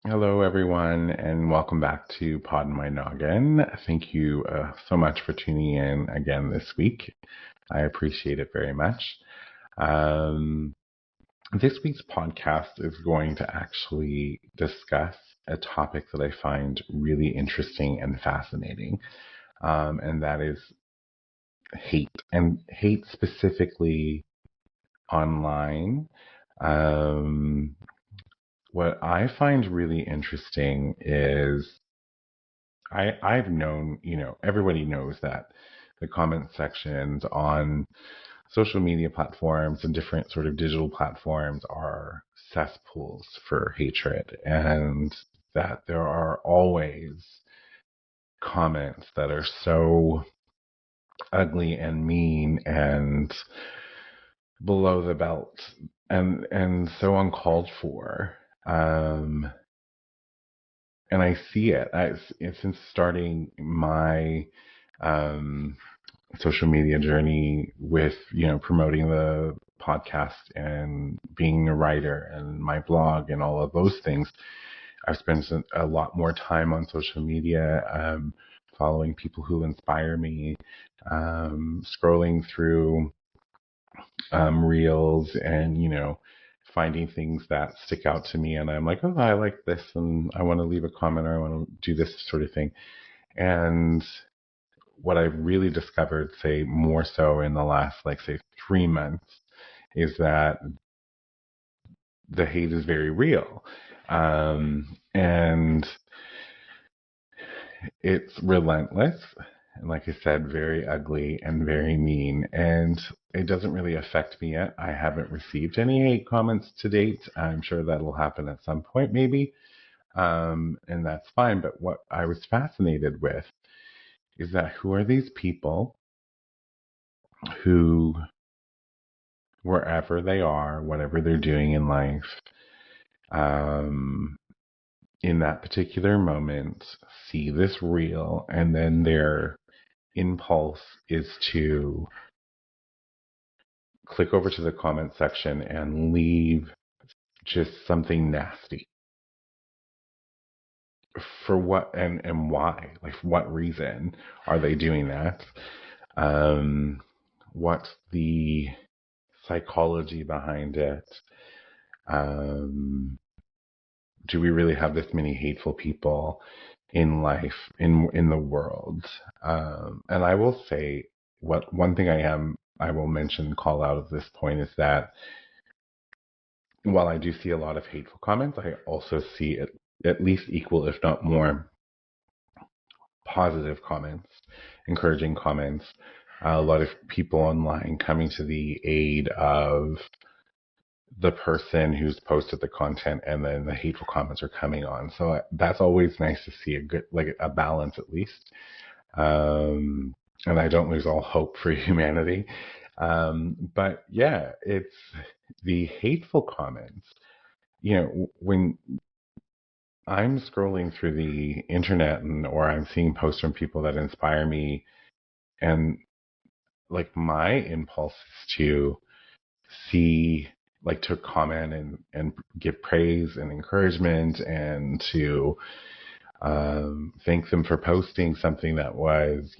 Hello, everyone, and welcome back to Poddin my Noggin. Thank you so much for tuning in again this week. I appreciate it very much. Um, this week's podcast is going to actually discuss a topic that I find really interesting and fascinating, and that is hate, and hate specifically online. Um, what I find really interesting is I've known, everybody knows that the comment sections on social media platforms and different sort of digital platforms are cesspools for hatred, and that there are always comments that are so ugly and mean and below the belt and so uncalled for. And I see it. Since starting my um, social media journey with, promoting the podcast and being a writer and my blog and all of those things, I've spent a lot more time on social media, following people who inspire me, scrolling through reels and, finding things that stick out to me. And I'm like, oh, I like this and I want to leave a comment or I want to do this sort of thing. And what I've really discovered, say, more so in the last, like, say, 3 months, is that the hate is very real. And it's relentless. And like I said, very ugly and very mean. And it doesn't really affect me yet. I haven't received any hate comments to date. I'm sure that'll happen at some point, maybe. And that's fine. But what I was fascinated with is that who are these people who, wherever they are, whatever they're doing in life, um, in that particular moment, see this reel, and then their impulse is to click over to the comment section and leave just something nasty. For what and why? Like, for what reason are they doing that? What's the psychology behind it? Um, do we really have this many hateful people in life, in the world? And I will say, what one thing I will mention, call out at this point, is that while I do see a lot of hateful comments, I also see at least equal, if not more, positive comments, encouraging comments. A lot of people online coming to the aid of the person who's posted the content, and then the hateful comments are coming on. So that's always nice to see, a good, like, a balance at least. And I don't lose all hope for humanity. But yeah, it's the hateful comments. When I'm scrolling through the internet or I'm seeing posts from people that inspire me, and like, my impulse is to see, like, to comment and give praise and encouragement, and to thank them for posting something that was,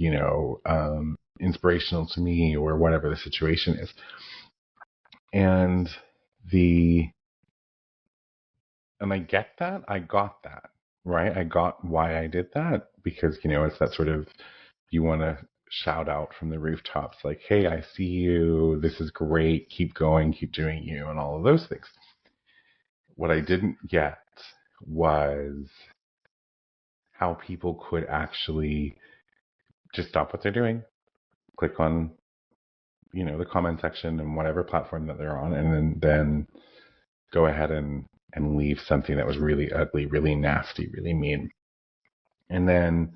inspirational to me, or whatever the situation is. And the and I get that. I got that, right? I got why I did that, because, it's that sort of, you want to shout out from the rooftops, like, hey, I see you. This is great. Keep going. Keep doing you, and all of those things. What I didn't get was how people could actually just stop what they're doing, click on, the comment section and whatever platform that they're on, and then go ahead and leave something that was really ugly, really nasty, really mean. And then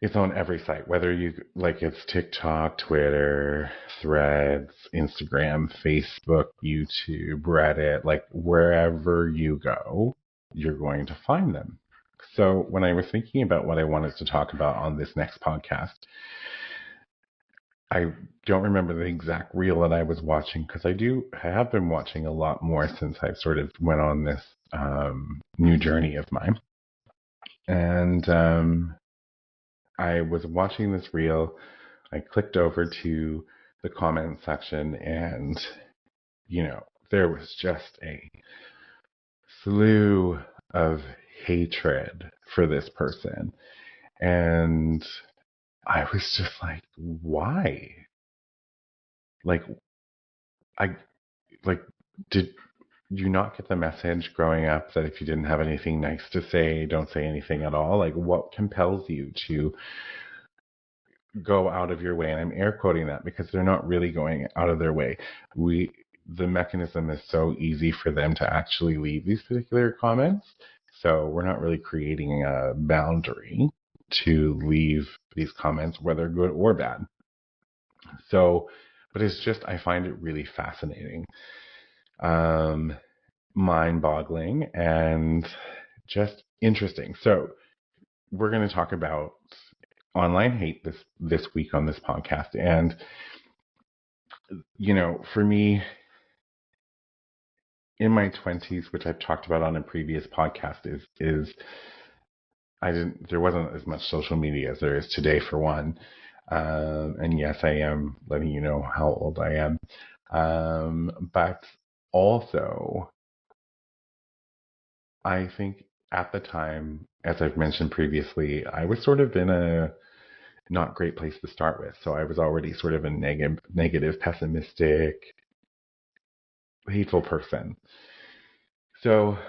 it's on every site, whether you, like, it's TikTok, Twitter, Threads, Instagram, Facebook, YouTube, Reddit, like, wherever you go, you're going to find them. So when I was thinking about what I wanted to talk about on this next podcast, I don't remember the exact reel that I was watching because I have been watching a lot more since I sort of went on this new journey of mine. And I was watching this reel. I clicked over to the comment section, and there was just a slew of hatred for this person. And I was just like, why? Like, I, like, did you not get the message growing up that if you didn't have anything nice to say, don't say anything at all? Like, what compels you to go out of your way? And I'm air quoting that because they're not really going out of their way. The mechanism is so easy for them to actually leave these particular comments. So we're not really creating a boundary to leave these comments, whether good or bad. So, but it's just, I find it really fascinating, mind boggling, and just interesting. So we're going to talk about online hate this week on this podcast. And for me, in my 20s, which I've talked about on a previous podcast, is there wasn't as much social media as there is today, for one. And yes, I am letting you know how old I am. But also, I think at the time, as I've mentioned previously, I was sort of in a not great place to start with. So I was already sort of a negative, pessimistic, hateful person. So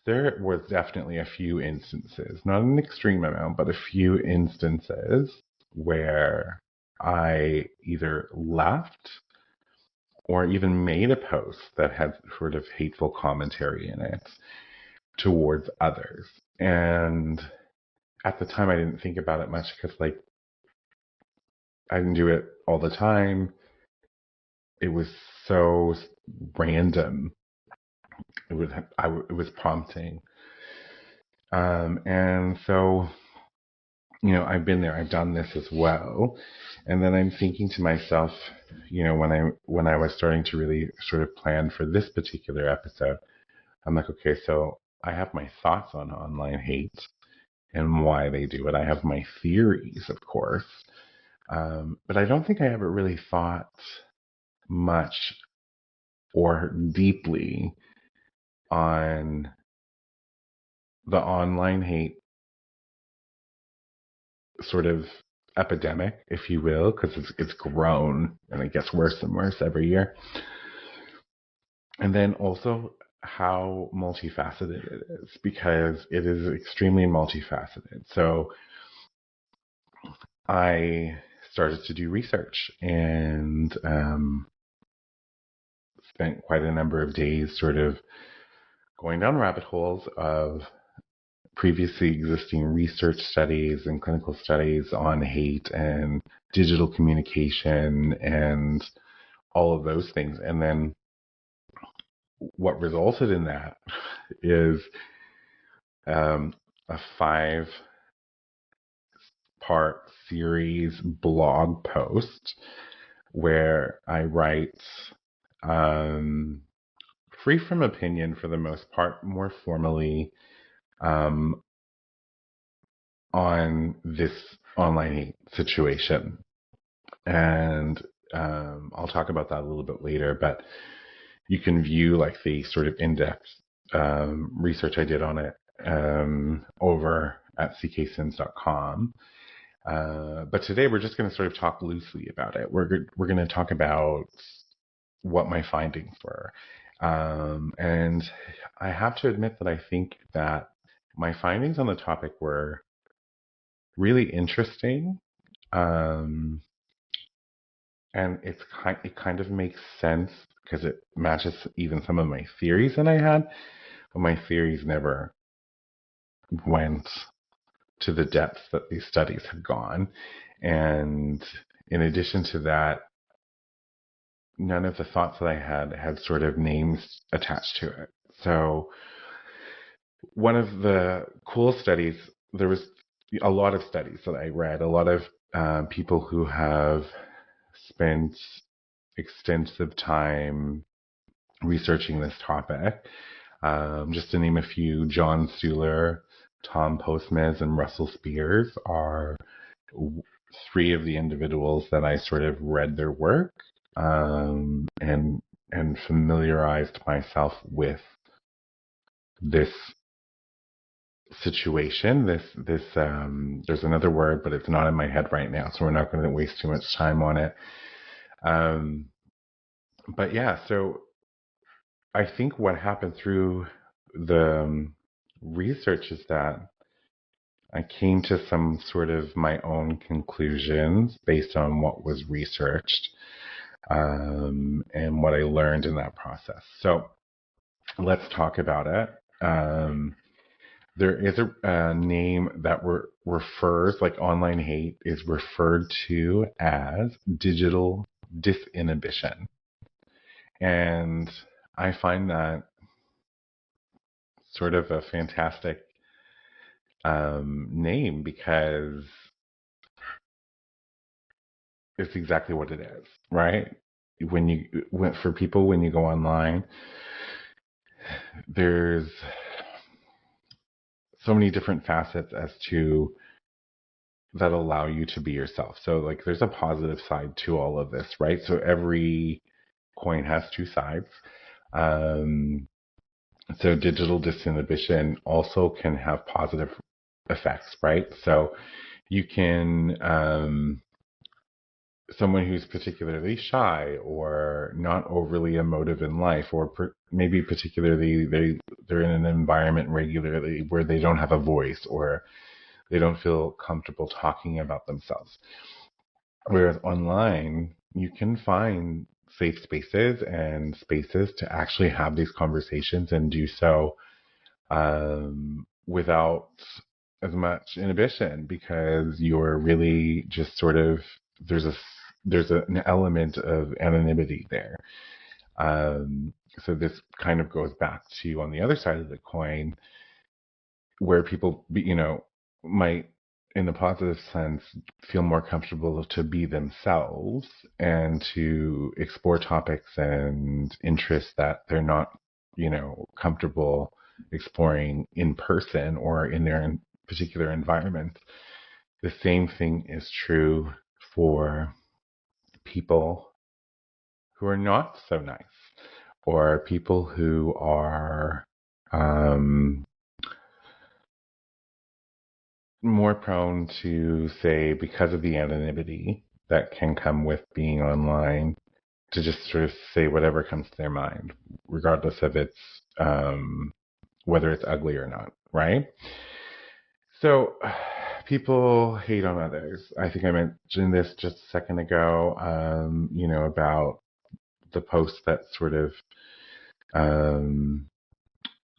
there was definitely a few instances, not an extreme amount, but a few instances where I either left or even made a post that had sort of hateful commentary in it towards others. And at the time, I didn't think about it much because, like, I didn't do it all the time. It was so random. It was prompting. And so, I've been there. I've done this as well. And then I'm thinking to myself, when I was starting to really sort of plan for this particular episode, I'm like, okay, so I have my thoughts on online hate and why they do it. I have my theories, of course. But I don't think I ever really thought much or deeply on the online hate sort of epidemic, if you will, because it's grown and it gets worse and worse every year. And then also how multifaceted it is, because it is extremely multifaceted. So I started to do research and spent quite a number of days sort of going down rabbit holes of previously existing research studies and clinical studies on hate and digital communication and all of those things. And then what resulted in that is a 5-part series blog post where I write free from opinion for the most part, more formally, on this online hate situation. And I'll talk about that a little bit later, but you can view like the sort of in-depth research I did on it over at cksims.com. But today we're just going to sort of talk loosely about it. We're going to talk about what my findings were. And I have to admit that I think that my findings on the topic were really interesting. And it kind of makes sense because it matches even some of my theories that I had, but my theories never went to the depths that these studies had gone. And in addition to that, none of the thoughts that I had sort of names attached to it. So one of the cool studies, there was a lot of studies that I read, a lot of people who have spent extensive time researching this topic. Just to name a few, John Stuhler, Tom Postmes, and Russell Spears are three of the individuals that I sort of read their work and familiarized myself with this situation. This there's another word, but it's not in my head right now, so we're not going to waste too much time on it. But yeah, so I think what happened through the research is that I came to some sort of my own conclusions based on what was researched and what I learned in that process. So let's talk about it. There is a name that refers, like online hate is referred to as digital disinhibition. And I find that sort of a fantastic name because it's exactly what it is, right? When you go online, there's so many different facets as to that allow you to be yourself. So like there's a positive side to all of this, right? So every coin has two sides. So digital disinhibition also can have positive effects, right? So you can someone who's particularly shy or not overly emotive in life, or maybe particularly they're in an environment regularly where they don't have a voice or they don't feel comfortable talking about themselves. Whereas online, you can find safe spaces and spaces to actually have these conversations and do so without as much inhibition, because you're really just sort of there's an element of anonymity there. So this kind of goes back to, on the other side of the coin, where people, might, in the positive sense, feel more comfortable to be themselves and to explore topics and interests that they're not, comfortable exploring in person or in their particular environment. The same thing is true for people who are not so nice, or people who are more prone to, say, because of the anonymity that can come with being online, to just sort of say whatever comes to their mind, regardless of its whether it's ugly or not, right? So people hate on others. I think I mentioned this just a second ago, about the post that sort of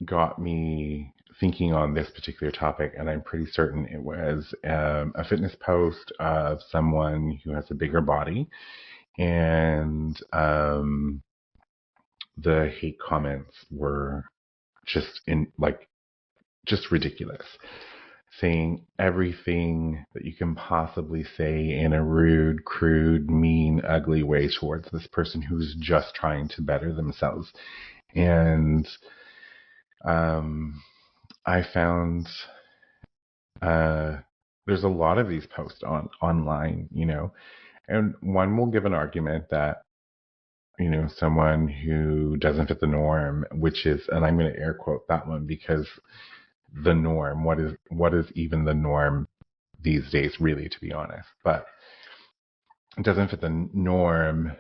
got me thinking on this particular topic, and I'm pretty certain it was a fitness post of someone who has a bigger body, and the hate comments were just ridiculous, saying everything that you can possibly say in a rude, crude, mean, ugly way towards this person who's just trying to better themselves. And I found there's a lot of these posts online, and one will give an argument that, someone who doesn't fit the norm, which is, and I'm going to air quote that one, because the norm, what is even the norm these days, really, to be honest, but it doesn't fit the norm,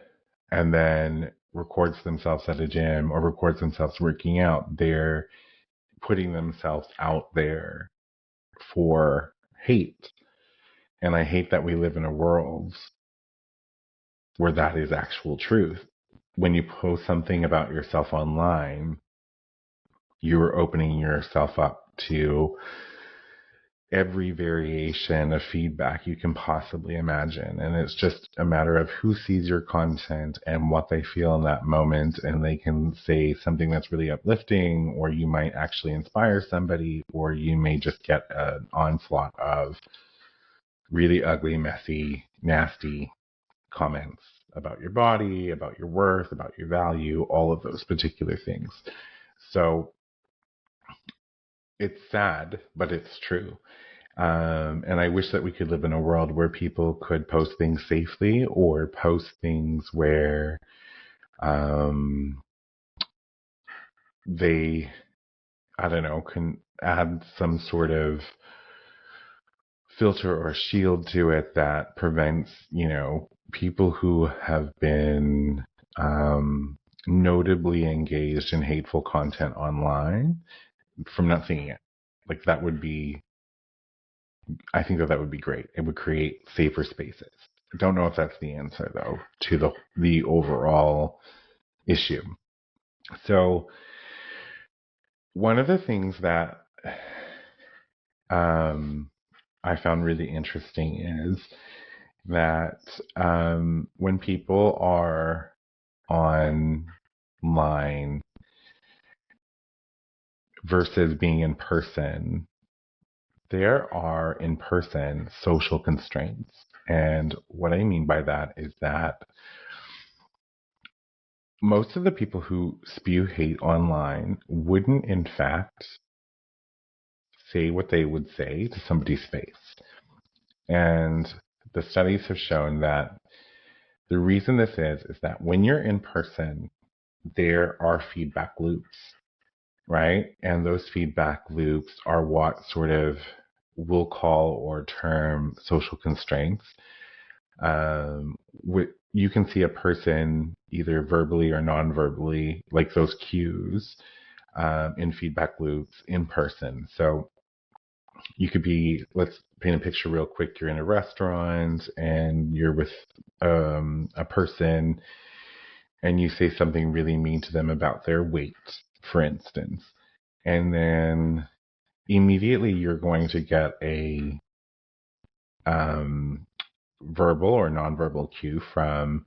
and then records themselves at a gym or records themselves working out, they're putting themselves out there for hate. And I hate that we live in a world where that is actual truth. When you post something about yourself online, you're opening yourself up to every variation of feedback you can possibly imagine. And it's just a matter of who sees your content and what they feel in that moment. And they can say something that's really uplifting, or you might actually inspire somebody, or you may just get an onslaught of really ugly, messy, nasty comments about your body, about your worth, about your value, all of those particular things. So it's sad, but it's true. And I wish that we could live in a world where people could post things safely, or post things where they, I don't know, can add some sort of filter or shield to it that prevents, people who have been notably engaged in hateful content online from not seeing it. Like, that would be, I think that would be great. It would create safer spaces. I don't know if that's the answer, though, to the overall issue. So one of the things that I found really interesting is that when people are online versus being in person, there are in person social constraints. And what I mean by that is that most of the people who spew hate online wouldn't, in fact, say what they would say to somebody's face. And the studies have shown that the reason this is that when you're in person, there are feedback loops, right? And those feedback loops are what sort of we'll call or term social constraints. You can see a person either verbally or non-verbally, like those cues, in feedback loops in person. So you could be, let's paint a picture real quick. You're in a restaurant and you're with a person, and you say something really mean to them about their weight, for instance. And then immediately you're going to get a verbal or nonverbal cue from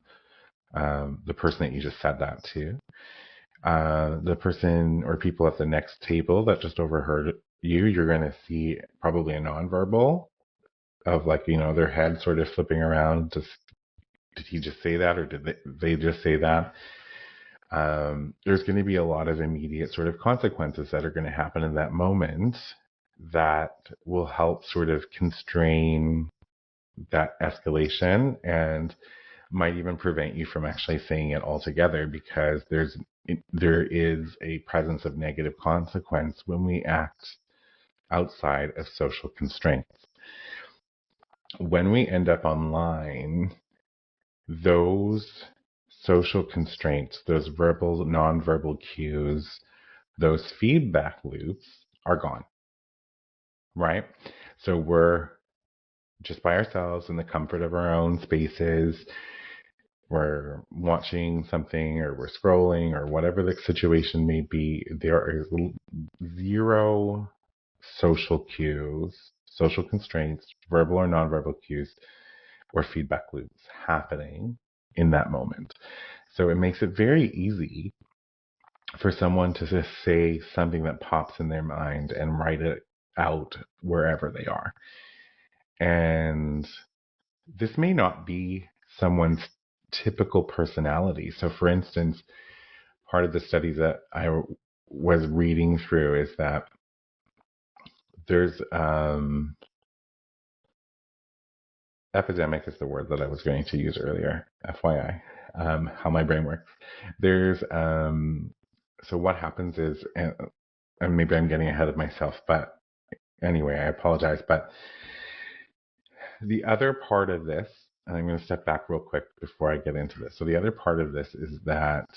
the person that you just said that to. The person or people at the next table that just overheard you, you're going to see probably a nonverbal of, like, their head sort of flipping around. Did he just say that, or did they just say that? There's going to be a lot of immediate sort of consequences that are going to happen in that moment that will help sort of constrain that escalation, and might even prevent you from actually saying it altogether, because there is a presence of negative consequence when we act outside of social constraints. When we end up online, those social constraints, those verbal, nonverbal cues, those feedback loops are gone, right? So we're just by ourselves in the comfort of our own spaces. We're watching something, or we're scrolling, or whatever the situation may be. There is zero social cues, social constraints, verbal or nonverbal cues, or feedback loops happening in that moment. So it makes it very easy for someone to just say something that pops in their mind and write it out wherever they are. And this may not be someone's typical personality. So, for instance, part of the studies that I was reading through is that there's epidemic is the word that I was going to use earlier, FYI, how my brain works. There's so what happens is, and maybe I'm getting ahead of myself, but anyway, I apologize. But the other part of this, and I'm going to step back real quick before I get into this. So the other part of this is that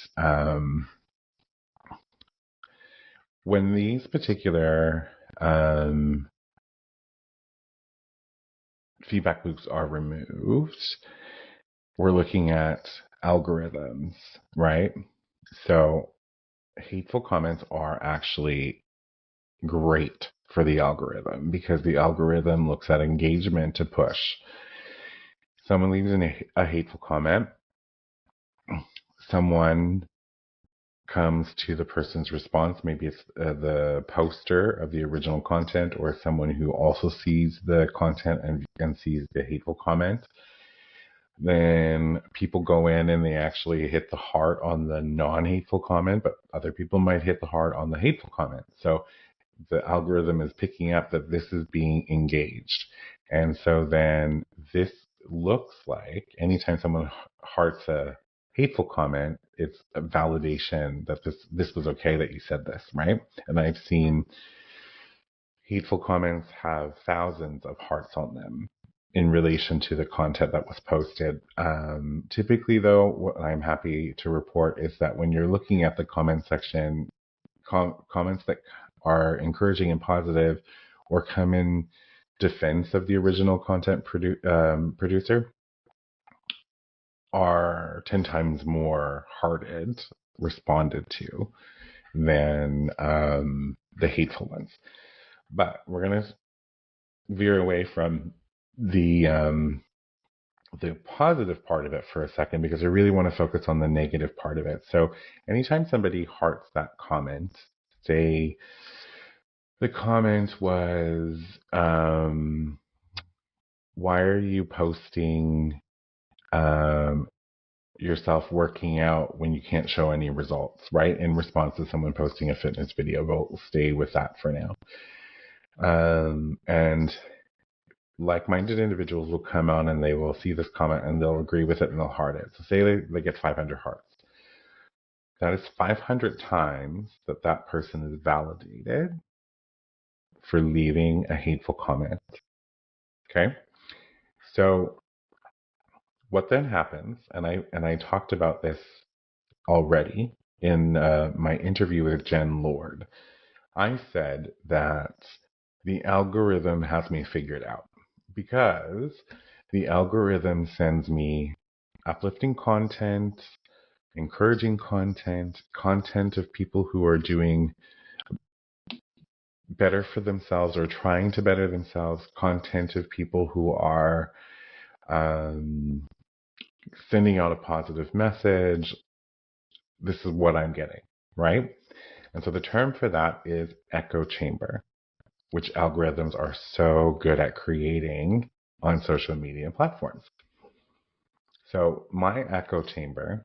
when these particular feedback loops are removed, we're looking at algorithms, right? So hateful comments are actually great for the algorithm, because the algorithm looks at engagement to push. Someone leaves a hateful comment, someone comes to the person's response. Maybe it's the poster of the original content, or someone who also sees the content and sees the hateful comment. Then people go in and they actually hit the heart on the non-hateful comment, but other people might hit the heart on the hateful comment. So the algorithm is picking up that this is being engaged. And so then this looks like anytime someone hearts a hateful comment, it's a validation that this was okay that you said this, right? And I've seen hateful comments have thousands of hearts on them in relation to the content that was posted. Typically, though, what I'm happy to report is that when you're looking at the comment section, comments that are encouraging and positive or come in defense of the original content producer are 10 times more hearted, responded to, than the hateful ones. But we're going to veer away from the positive part of it for a second because I really want to focus on the negative part of it. So anytime somebody hearts that comment, say the comment was, why are you posting yourself working out when you can't show any results, right? In response to someone posting a fitness video, we'll stay with that for now. And like-minded individuals will come on and they will see this comment and they'll agree with it and they'll heart it. So say they get 500 hearts. That is 500 times that person is validated for leaving a hateful comment. Okay? So what then happens, and I talked about this already in my interview with Jen Lord, I said that the algorithm has me figured out because the algorithm sends me uplifting content, encouraging content, content of people who are doing better for themselves or trying to better themselves, content of people who are sending out a positive message. This is what I'm getting, right? And so the term for that is echo chamber, which algorithms are so good at creating on social media platforms. So my echo chamber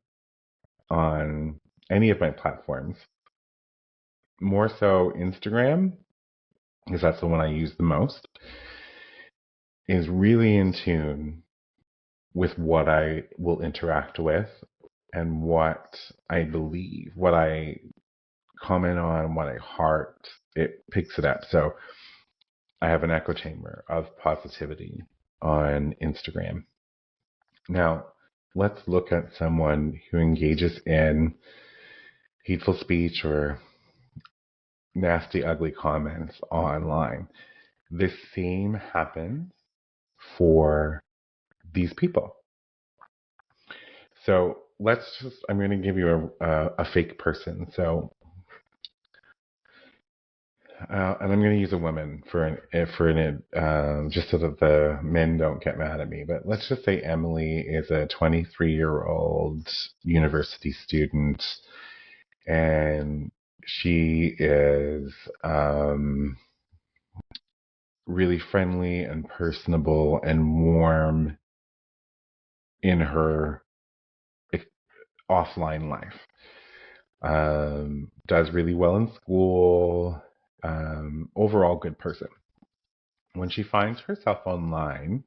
on any of my platforms, more so Instagram, because that's the one I use the most, is really in tune with what I will interact with and what I believe, what I comment on, what I heart, it picks it up. So I have an echo chamber of positivity on Instagram. Now, let's look at someone who engages in hateful speech or nasty, ugly comments online. The same happens for these people. So I'm going to give you a fake person. So, and I'm going to use a woman just so that the men don't get mad at me. But let's just say Emily is a 23-year-old university student, and she is really friendly and personable and warm in her offline life. Does really well in school, overall good person. When she finds herself online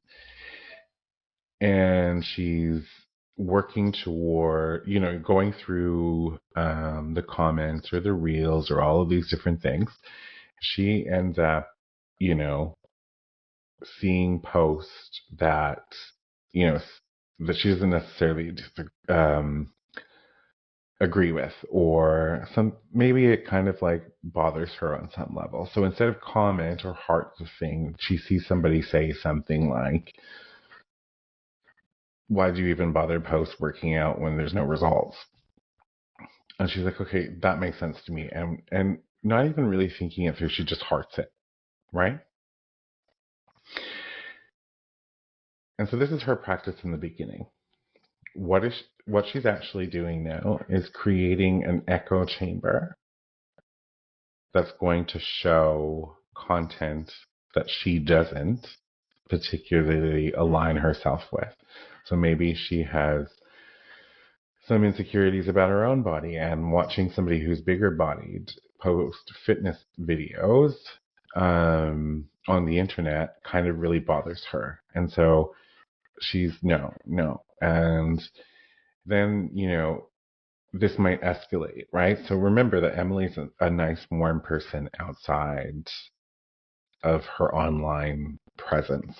and she's working toward, going through the comments or the reels or all of these different things, she ends up, seeing posts that, that she doesn't necessarily agree with, or maybe it kind of like bothers her on some level. So instead of comment or heart the thing, she sees somebody say something like, why do you even bother post working out when there's no results? And she's like, okay, that makes sense to me. And not even really thinking it through, she just hearts it, right? And so this is her practice in the beginning. What she's actually doing now is creating an echo chamber that's going to show content that she doesn't particularly align herself with. So maybe she has some insecurities about her own body, and watching somebody who's bigger bodied post fitness videos on the internet kind of really bothers her. And so she's no, no. And then, this might escalate, right? So remember that Emily's a nice, warm person outside of her online presence.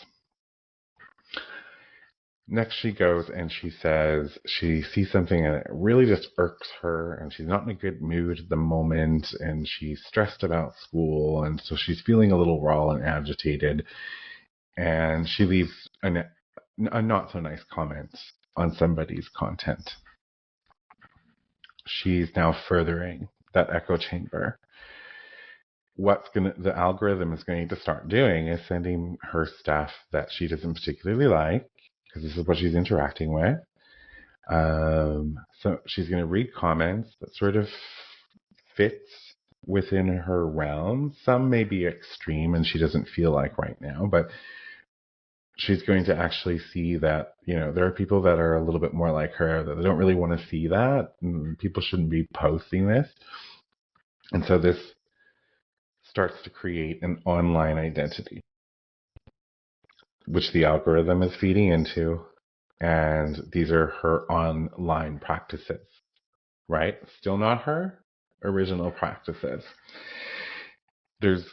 Next, she goes and she says she sees something and it really just irks her, and she's not in a good mood at the moment, and she's stressed about school, and so she's feeling a little raw and agitated, and she leaves a not so nice comment on somebody's content. She's now furthering that echo chamber. The algorithm is going to start doing is sending her stuff that she doesn't particularly like, because this is what she's interacting with. So she's going to read comments that sort of fits within her realm. Some may be extreme and she doesn't feel like right now, but she's going to actually see that, there are people that are a little bit more like her, that they don't really want to see that. And people shouldn't be posting this. And so this starts to create an online identity, which the algorithm is feeding into. And these are her online practices, right? Still not her original practices. There's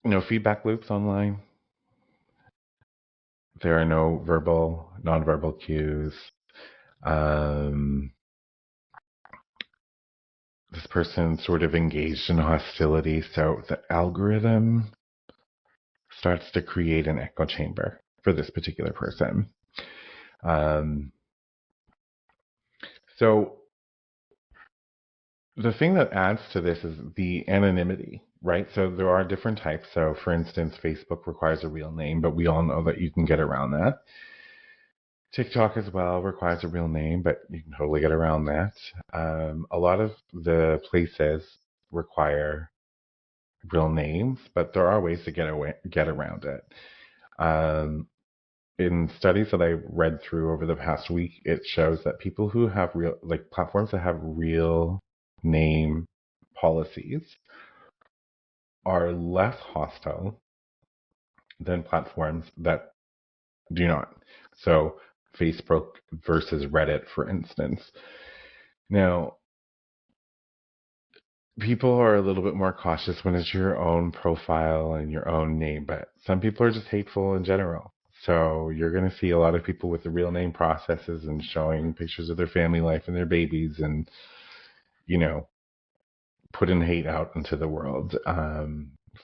no feedback loops online. There are no nonverbal cues. This person sort of engaged in hostility, so the algorithm starts to create an echo chamber for this particular person. So the thing that adds to this is the anonymity, right? So there are different types. So for instance, Facebook requires a real name, but we all know that you can get around that. TikTok as well requires a real name, but you can totally get around that. A lot of the places require real names, but there are ways to get around it. In studies that I read through over the past week, it shows that people who have platforms that have real name policies are less hostile than platforms that do not. So Facebook versus Reddit, for instance. Now, people are a little bit more cautious when it's your own profile and your own name, but some people are just hateful in general. So you're going to see a lot of people with the real name processes and showing pictures of their family life and their babies and, putting hate out into the world,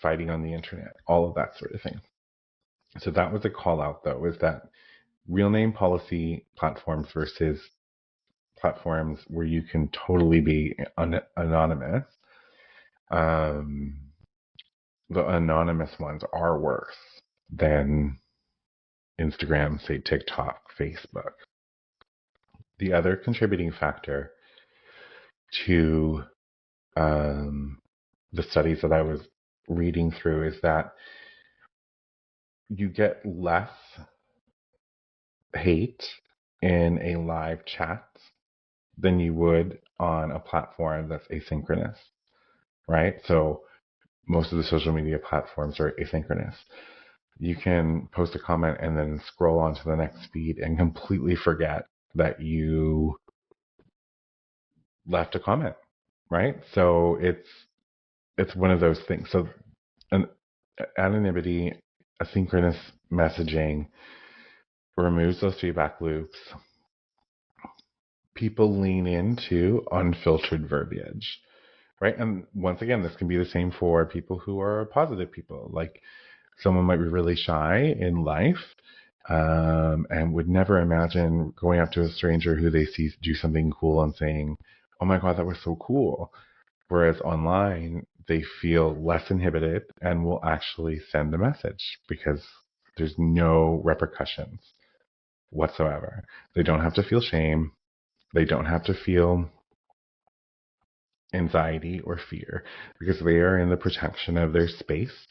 fighting on the internet, all of that sort of thing. So that was a call out, though, is that real name policy platforms versus platforms where you can totally be anonymous. The anonymous ones are worse than Instagram, say TikTok, Facebook. The other contributing factor to the studies that I was reading through is that you get less hate in a live chat than you would on a platform that's asynchronous, right? So most of the social media platforms are asynchronous. You can post a comment and then scroll on to the next feed and completely forget that you left a comment, right? So it's one of those things. So anonymity, asynchronous messaging removes those feedback loops. People lean into unfiltered verbiage, right? And once again, this can be the same for people who are positive people. Like someone might be really shy in life and would never imagine going up to a stranger who they see do something cool and saying, "Oh my God, that was so cool." Whereas online, they feel less inhibited and will actually send a message because there's no repercussions whatsoever. They don't have to feel shame. They don't have to feel anxiety or fear, because they are in the protection of their space,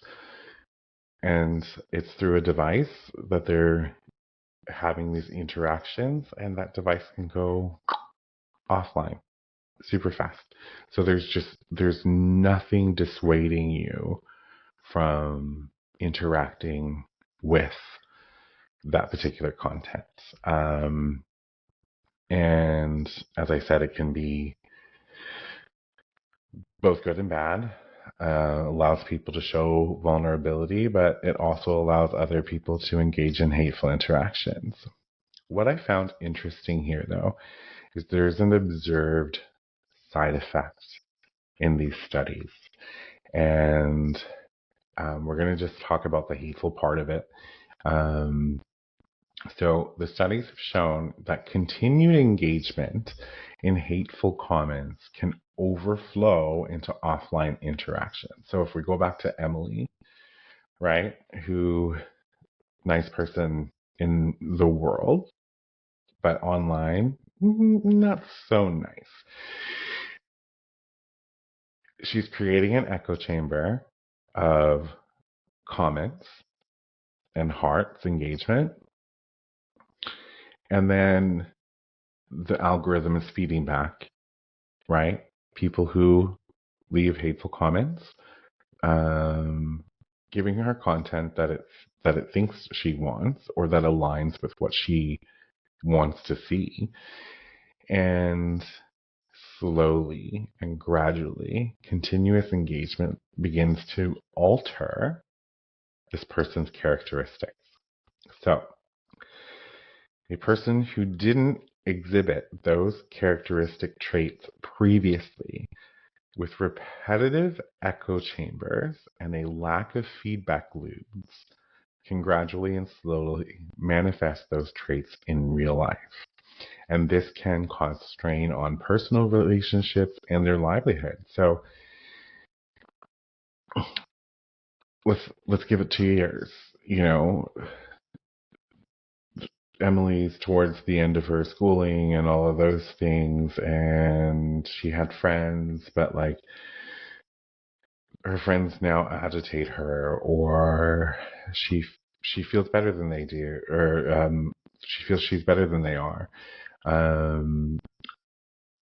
and it's through a device that they're having these interactions, and that device can go offline super fast. So there's nothing dissuading you from interacting with that particular content. And as I said, it can be both good and bad. Allows people to show vulnerability, but it also allows other people to engage in hateful interactions. What I found interesting here, though, is there's an observed side effect in these studies. And we're going to just talk about the hateful part of it. So the studies have shown that continued engagement in hateful comments can overflow into offline interaction. So if we go back to Emily, right, who, nice person in the world, but online, not so nice. She's creating an echo chamber of comments and hearts engagement. And then the algorithm is feeding back, right? People who leave hateful comments, giving her content that it thinks she wants or that aligns with what she wants to see. And slowly and gradually, continuous engagement begins to alter this person's characteristics. So, a person who didn't exhibit those characteristic traits previously, with repetitive echo chambers and a lack of feedback loops, can gradually and slowly manifest those traits in real life. And this can cause strain on personal relationships and their livelihood. So let's give it 2 years. You know, Emily's towards the end of her schooling and all of those things, and she had friends, but like her friends now agitate her, or she feels better than they do, or she feels she's better than they are.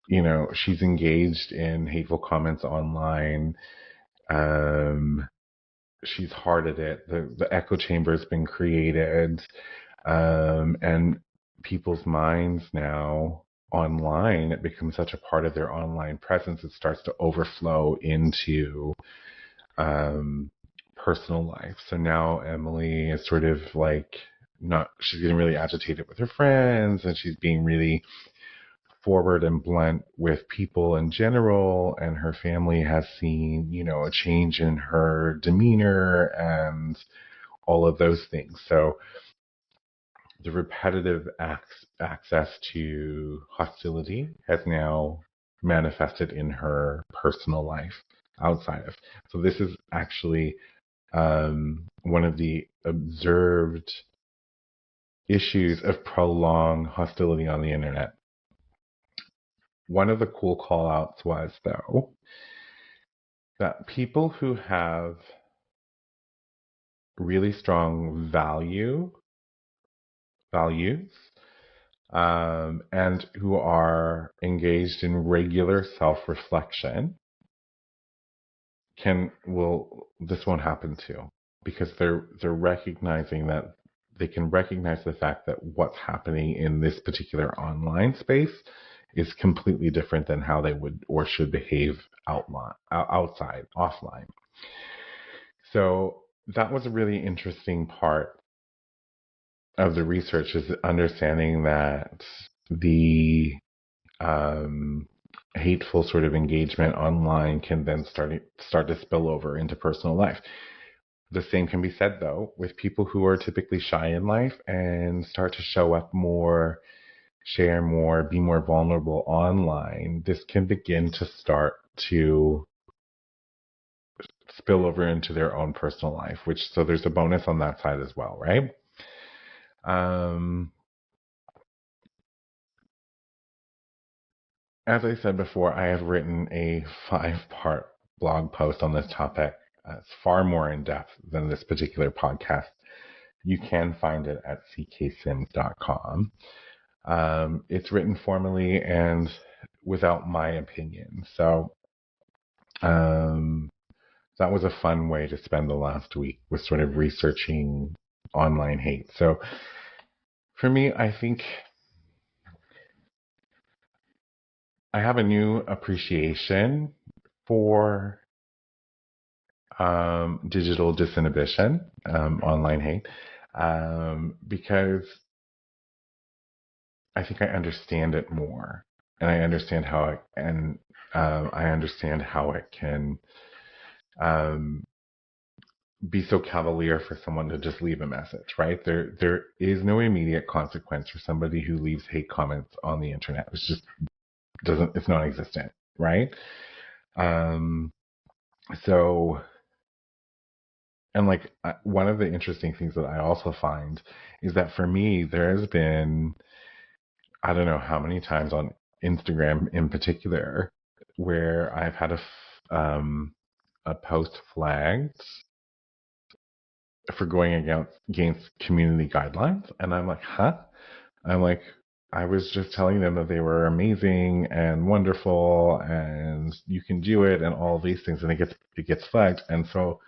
You know, she's engaged in hateful comments online. She's hearted it. The echo chamber has been created. And people's minds now online, it becomes such a part of their online presence, it starts to overflow into personal life. So now Emily is sort of like she's getting really agitated with her friends, and she's being really forward and blunt with people in general, and her family has seen, you know, a change in her demeanor and all of those things. So the repetitive access to hostility has now manifested in her personal life outside of. So this is actually one of the observed issues of prolonged hostility on the internet. One of the cool call outs was, though, that people who have really strong values, and who are engaged in regular self-reflection this won't happen to, because they're recognizing that they can recognize the fact that what's happening in this particular online space is completely different than how they would or should behave outside, offline. So that was a really interesting part of the research, is understanding that the hateful sort of engagement online can then start to spill over into personal life. The same can be said, though, with people who are typically shy in life and start to show up more, share more, be more vulnerable online. This can begin to start to spill over into their own personal life, so there's a bonus on that side as well, right? as I said before, I have written a 5-part blog post on this topic. It's far more in depth than this particular podcast. You can find it at cksims.com. It's written formally and without my opinion. So um, that was a fun way to spend the last week, was sort of researching online hate. So for me, I think I have a new appreciation for digital disinhibition, online hate, because I think I understand it more, and I understand how it, and I understand how it can um, be so cavalier for someone to just leave a message, right? There is no immediate consequence for somebody who leaves hate comments on the internet. It's just doesn't, it's non-existent, right? Um, so, and like one of the interesting things that I also find is that for me, there has been, I don't know how many times on Instagram in particular, where I've had a post flagged for going against community guidelines, and I'm like, huh? I'm like, I was just telling them that they were amazing and wonderful, and you can do it, and all these things, and it gets flagged, and so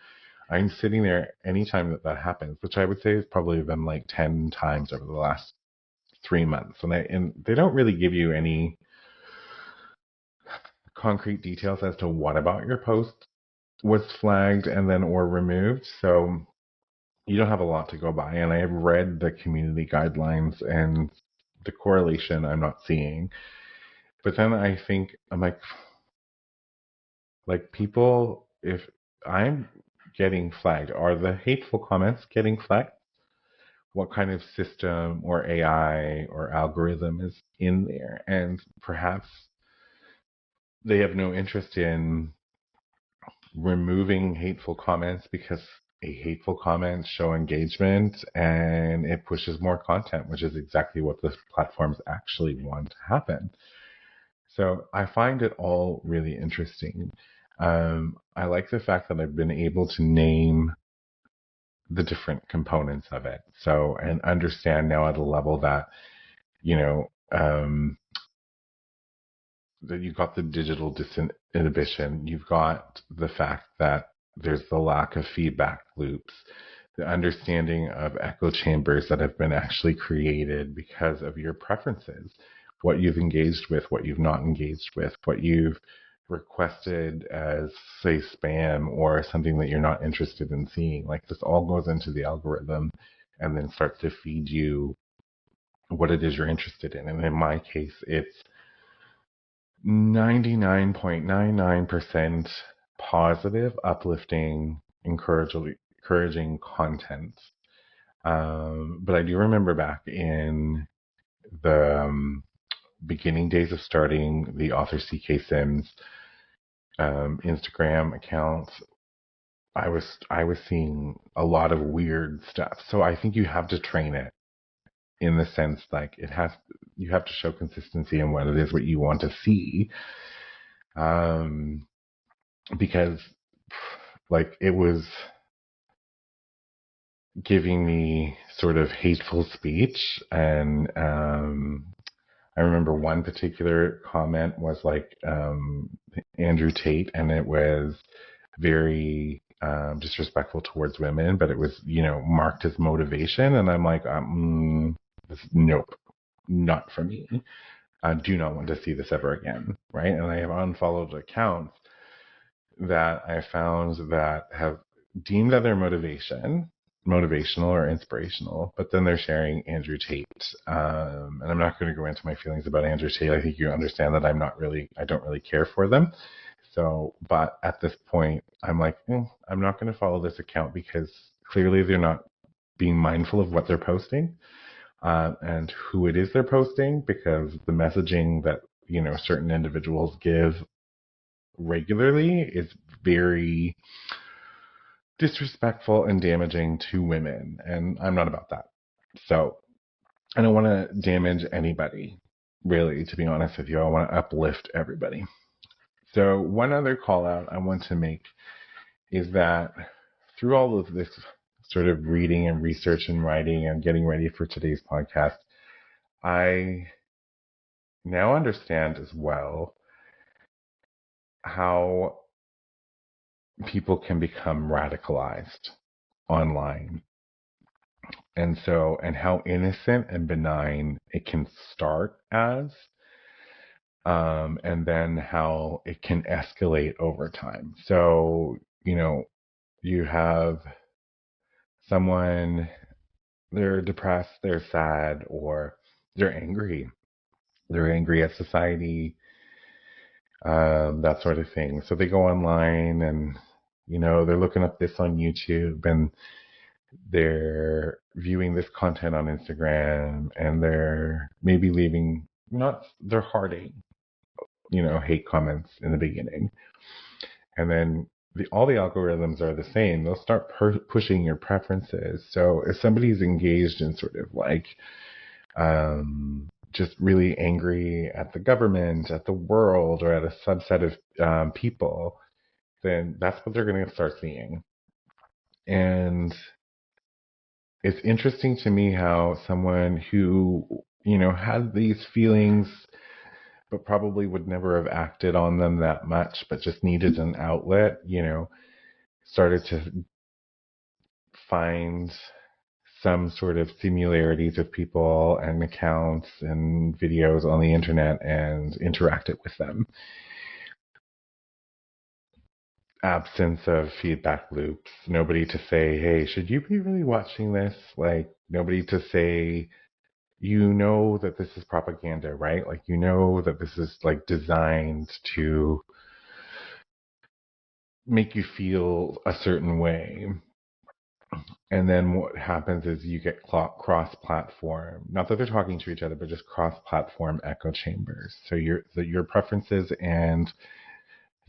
I'm sitting there anytime that happens, which I would say has probably been like 10 times over the last 3 months, and they don't really give you any concrete details as to what about your post was flagged and then or removed. So you don't have a lot to go by. And I have read the community guidelines and the correlation I'm not seeing. But then I think I'm like people, if I'm getting flagged, are the hateful comments getting flagged? What kind of system or AI or algorithm is in there? And perhaps they have no interest in removing hateful comments because a hateful comments show engagement and it pushes more content, which is exactly what the platforms actually want to happen. So I find it all really interesting. I like the fact that I've been able to name the different components of it. So, and understand now at a level that, you know, that you've got the digital disinhibition, you've got the fact that there's the lack of feedback loops, the understanding of echo chambers that have been actually created because of your preferences, what you've engaged with, what you've not engaged with, what you've requested as, say, spam or something that you're not interested in seeing. Like this all goes into the algorithm and then starts to feed you what it is you're interested in. And in my case, it's 99.99% positive, uplifting, encouraging content. But I do remember back in the beginning days of starting the author CK Sims Instagram accounts, I was seeing a lot of weird stuff. So I think you have to train it in the sense like you have to show consistency in what it is what you want to see. Um, because like it was giving me sort of hateful speech, and I remember one particular comment was like Andrew Tate, and it was very disrespectful towards women, but it was, marked as motivation, and I'm like, nope, not for me. I do not want to see this ever again, right? And I have unfollowed accounts that I found that have deemed that they're motivational or inspirational, but then they're sharing Andrew Tate. And I'm not going to go into my feelings about Andrew Tate. I think you understand that I don't really care for them. So, but at this point, I'm like, I'm not going to follow this account because clearly they're not being mindful of what they're posting and who it is they're posting, because the messaging that, certain individuals give regularly is very disrespectful and damaging to women, and I'm not about that. So I don't want to damage anybody. really, to be honest with you. I want to uplift everybody. So one other call out I want to make is that through all of this sort of reading and research and writing and getting ready for today's podcast, I now understand as well how people can become radicalized online. And how innocent and benign it can start as, and then how it can escalate over time. So, you have someone, they're depressed, they're sad, or they're angry. They're angry at society, that sort of thing. So they go online and, they're looking up this on YouTube and they're viewing this content on Instagram and they're maybe leaving, not, they're hearting, hate comments in the beginning. And then all the algorithms are the same. They'll start pushing your preferences. So if somebody's engaged in sort of like just really angry at the government, at the world, or at a subset of people, then that's what they're going to start seeing. And it's interesting to me how someone who, had these feelings but probably would never have acted on them that much, but just needed an outlet, started to find some sort of similarities with people and accounts and videos on the internet and interacted with them. Absence of feedback loops, nobody to say, hey, should you be really watching this? Like, nobody to say, that this is propaganda, right? Like, that this is like designed to make you feel a certain way. And then what happens is you get cross-platform. Not that they're talking to each other, but just cross-platform echo chambers. So your preferences and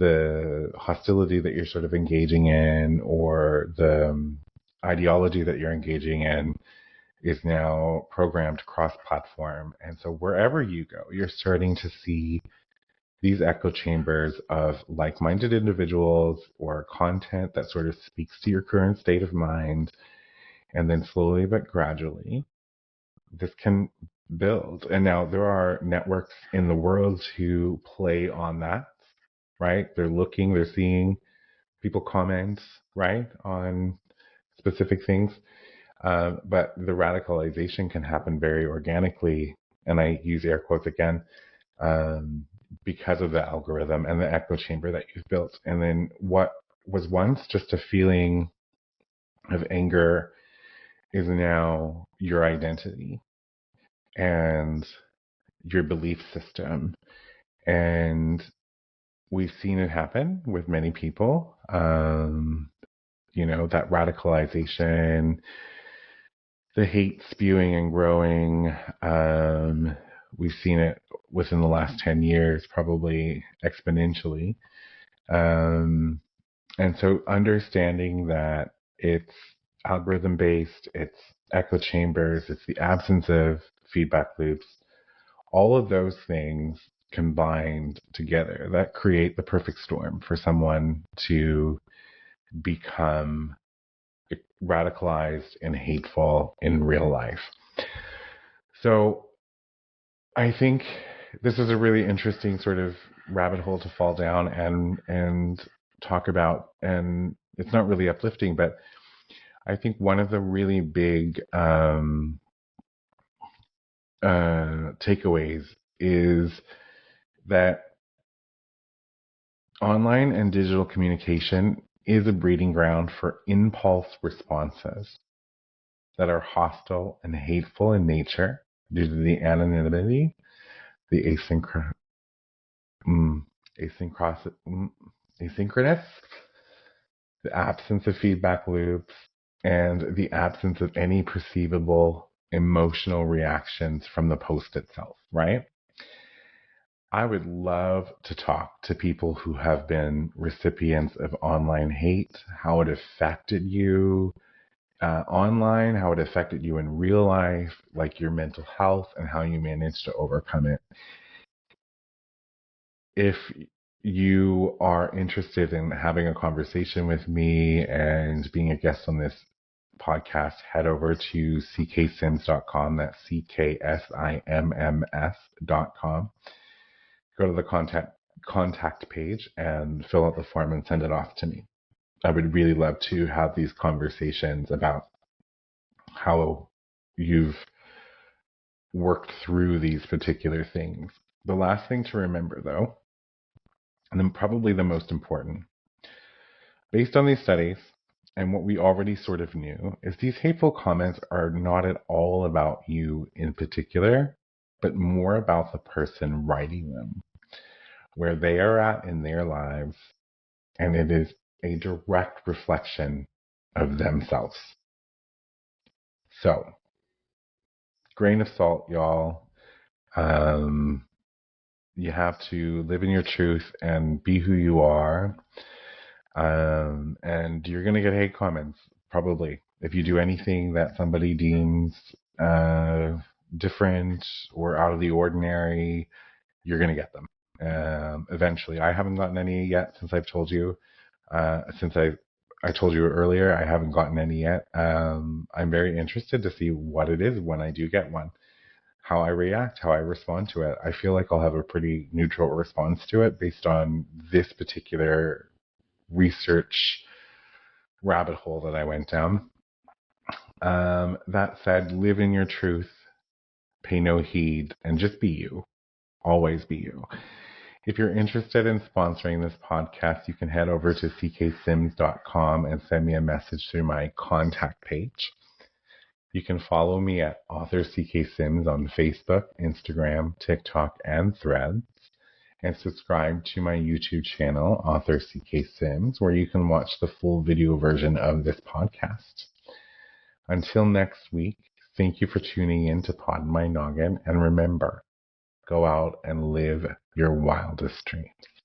the hostility that you're sort of engaging in, or the ideology that you're engaging in, is now programmed cross-platform. And so wherever you go, you're starting to see these echo chambers of like-minded individuals or content that sort of speaks to your current state of mind. And then slowly but gradually, this can build. And now there are networks in the world who play on that, right? They're seeing people comment, right, on specific things. But the radicalization can happen very organically. And I use air quotes again, because of the algorithm and the echo chamber that you've built. And then what was once just a feeling of anger is now your identity and your belief system. And we've seen it happen with many people. That radicalization, the hate spewing and growing. We've seen it within the last 10 years, probably exponentially. And so understanding that it's algorithm based, it's echo chambers, it's the absence of feedback loops, all of those things combined together that create the perfect storm for someone to become radicalized and hateful in real life. So I think this is a really interesting sort of rabbit hole to fall down and talk about. And it's not really uplifting, but I think one of the really big takeaways is that online and digital communication is a breeding ground for impulse responses that are hostile and hateful in nature due to the anonymity, the asynchronous, the absence of feedback loops, and the absence of any perceivable emotional reactions from the post itself, right? I would love to talk to people who have been recipients of online hate, how it affected you, online, how it affected you in real life, like your mental health and how you managed to overcome it. If you are interested in having a conversation with me and being a guest on this podcast, head over to cksimms.com. That's cksimms.com. Go to the contact page and fill out the form and send it off to me. I would really love to have these conversations about how you've worked through these particular things. The last thing to remember, though, and then probably the most important, based on these studies and what we already sort of knew, is these hateful comments are not at all about you in particular, but more about the person writing them, where they are at in their lives, and it is a direct reflection of themselves. So, grain of salt, y'all. You have to live in your truth and be who you are. And you're going to get hate comments, probably. If you do anything that somebody deems different or out of the ordinary, you're going to get them. Eventually. I haven't gotten any yet since I've told you. Since I told you earlier, I haven't gotten any yet. I'm very interested to see what it is when I do get one. How I react, how I respond to it. I feel like I'll have a pretty neutral response to it based on this particular research rabbit hole that I went down. That said, live in your truth, pay no heed, and just be you. Always be you. If you're interested in sponsoring this podcast, you can head over to cksimms.com and send me a message through my contact page. You can follow me at author CK Simms on Facebook, Instagram, TikTok, and Threads, and subscribe to my YouTube channel, Author CK Simms, where you can watch the full video version of this podcast. Until next week, thank you for tuning in to Poddin My Noggin, and remember, go out and live your wildest dreams.